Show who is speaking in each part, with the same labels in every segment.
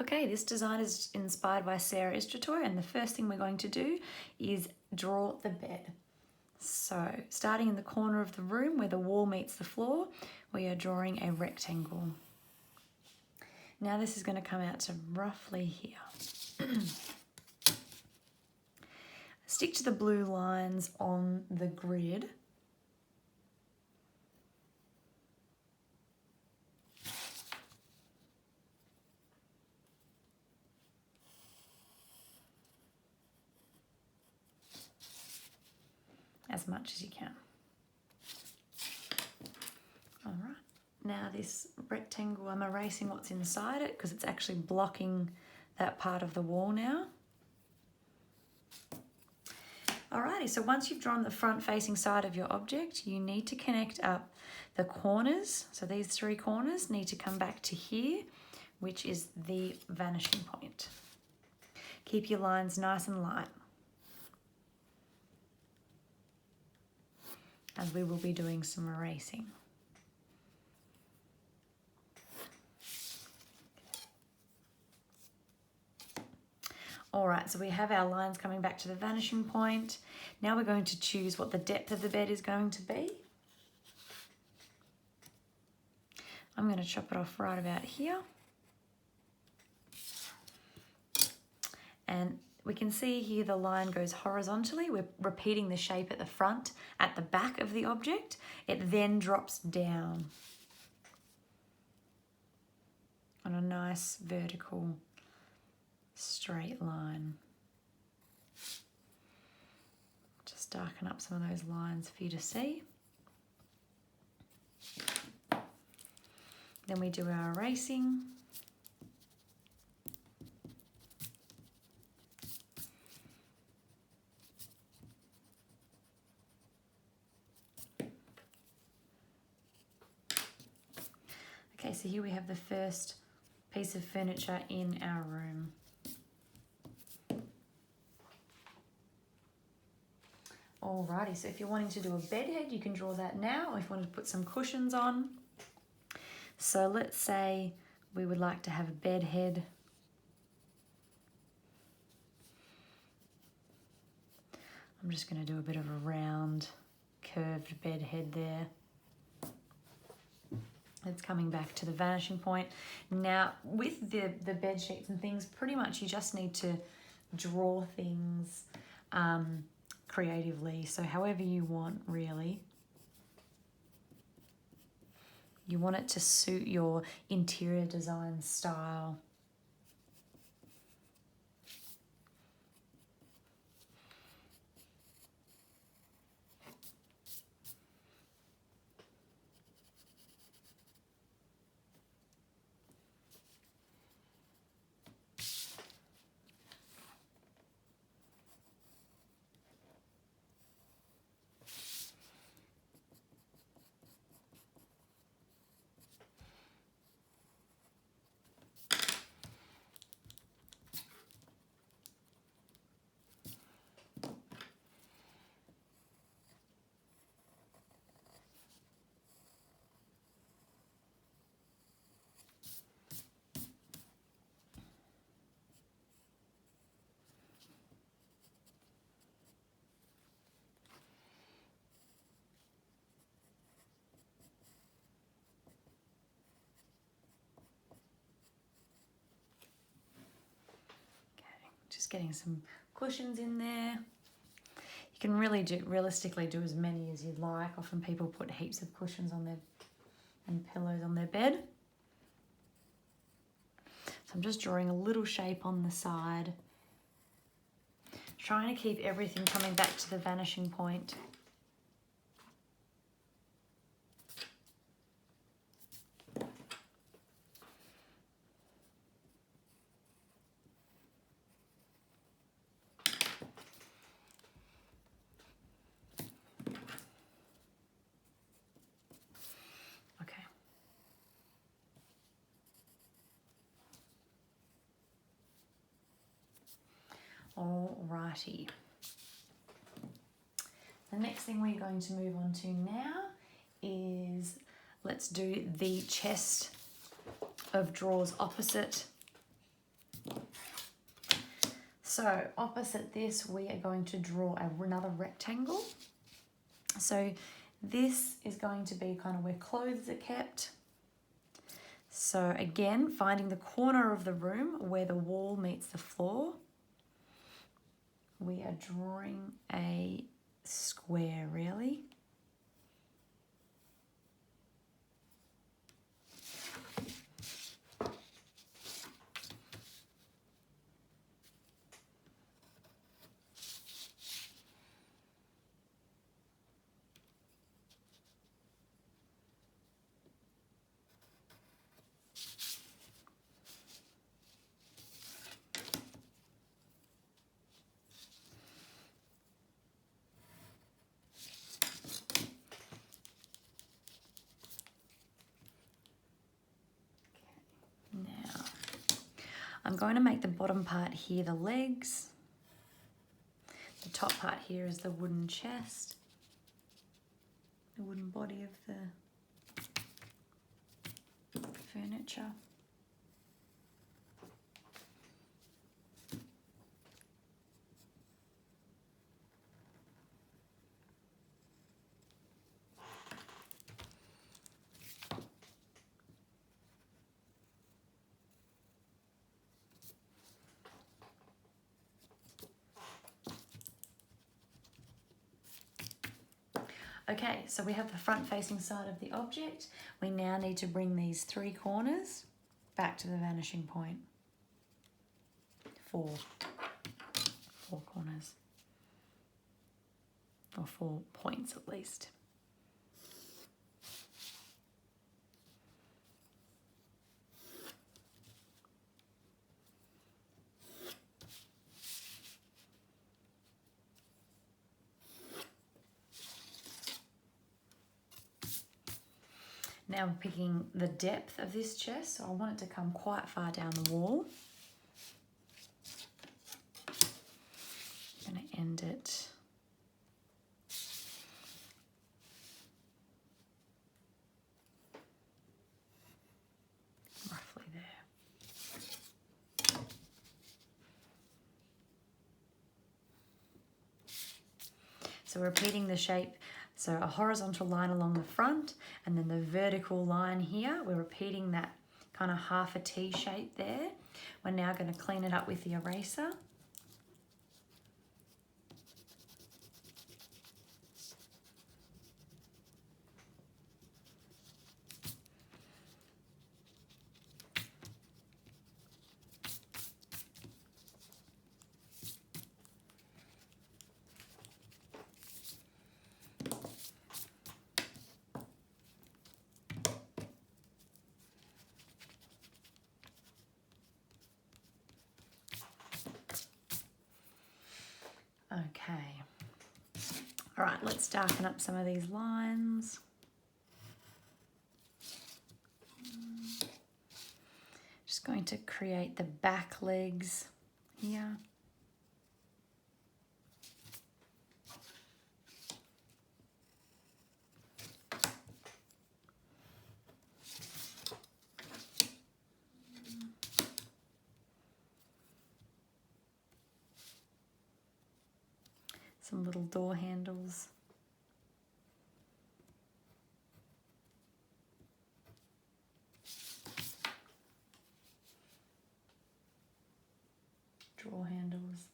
Speaker 1: Okay, this design is inspired by Sarah Istrator, and the first thing we're going to do is draw the bed. So, starting in the corner of the room where the wall meets the floor, we are drawing a rectangle. Now this is going to come out to roughly here. Stick to the blue lines on the grid. As much as you can. All right, now this rectangle, I'm erasing what's inside it because it's actually blocking that part of the wall now. Alrighty, so once you've drawn the front facing side of your object, you need to connect up the corners. So these 3 corners need to come back to here, which is the vanishing point. Keep your lines nice and light, as we will be doing some erasing. All right, so we have our lines coming back to the vanishing point. Now we're going to choose what the depth of the bed is going to be. I'm going to chop it off right about here. And we can see here the line goes horizontally. We're repeating the shape at the front, at the back of the object. It then drops down on a nice vertical straight line. Just darken up some of those lines for you to see. Then we do our erasing. Okay, so here we have the first piece of furniture in our room. Alrighty, so if you're wanting to do a bed head, you can draw that now, or if you wanted to put some cushions on. So let's say we would like to have a bed head. I'm just going to do a bit of a round, curved bed head there. It's coming back to the vanishing point. Now, with the bed sheets and things, pretty much you just need to draw things creatively. So however you want, really. You want it to suit your interior design style. Just getting some cushions in there. You can really realistically do as many as you'd like. Often people put heaps of cushions on their and pillows on their bed. So I'm just drawing a little shape on the side, trying to keep everything coming back to the vanishing point. Alrighty. The next thing we're going to move on to now is let's do the chest of drawers opposite So opposite this, we are going to draw another rectangle. So this is going to be kind of where clothes are kept. So again, finding the corner of the room where the wall meets the floor, we are drawing a square really. Now, I'm going to make the bottom part here the legs. The top part here is the wooden chest, the wooden body of the furniture. Okay, so we have the front facing side of the object. We now need to bring these three corners back to the vanishing point. Four corners, or 4 points at least. Now I'm picking the depth of this chest, so I want it to come quite far down the wall. I'm going to end it roughly there. So we're repeating the shape. So a horizontal line along the front and then the vertical line here. We're repeating that kind of half a T shape there. We're now going to clean it up with the eraser. Okay. All right, let's darken up some of these lines. Just going to create the back legs here. Some little door handles. Drawer handles.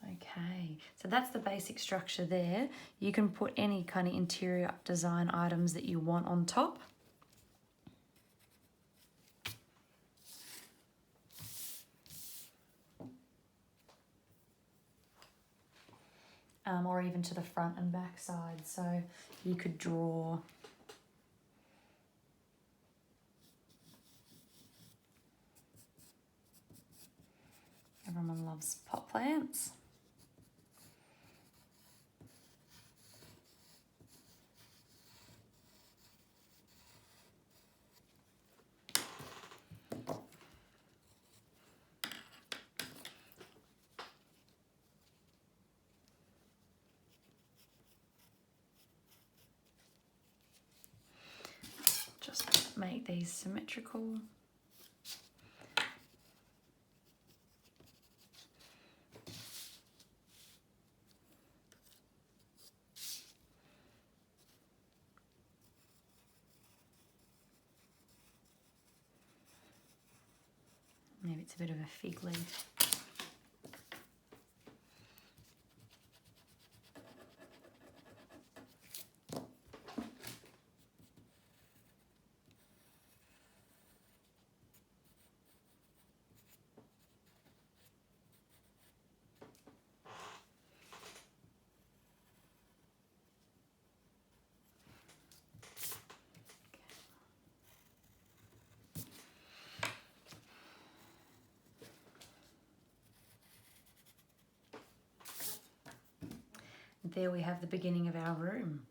Speaker 1: Okay, so that's the basic structure there. You can put any kind of interior design items that you want on top. Or even to the front and back side. So you could draw everyone loves pot plants. Just make these symmetrical. Maybe it's a bit of a fig leaf. There we have the beginning of our room.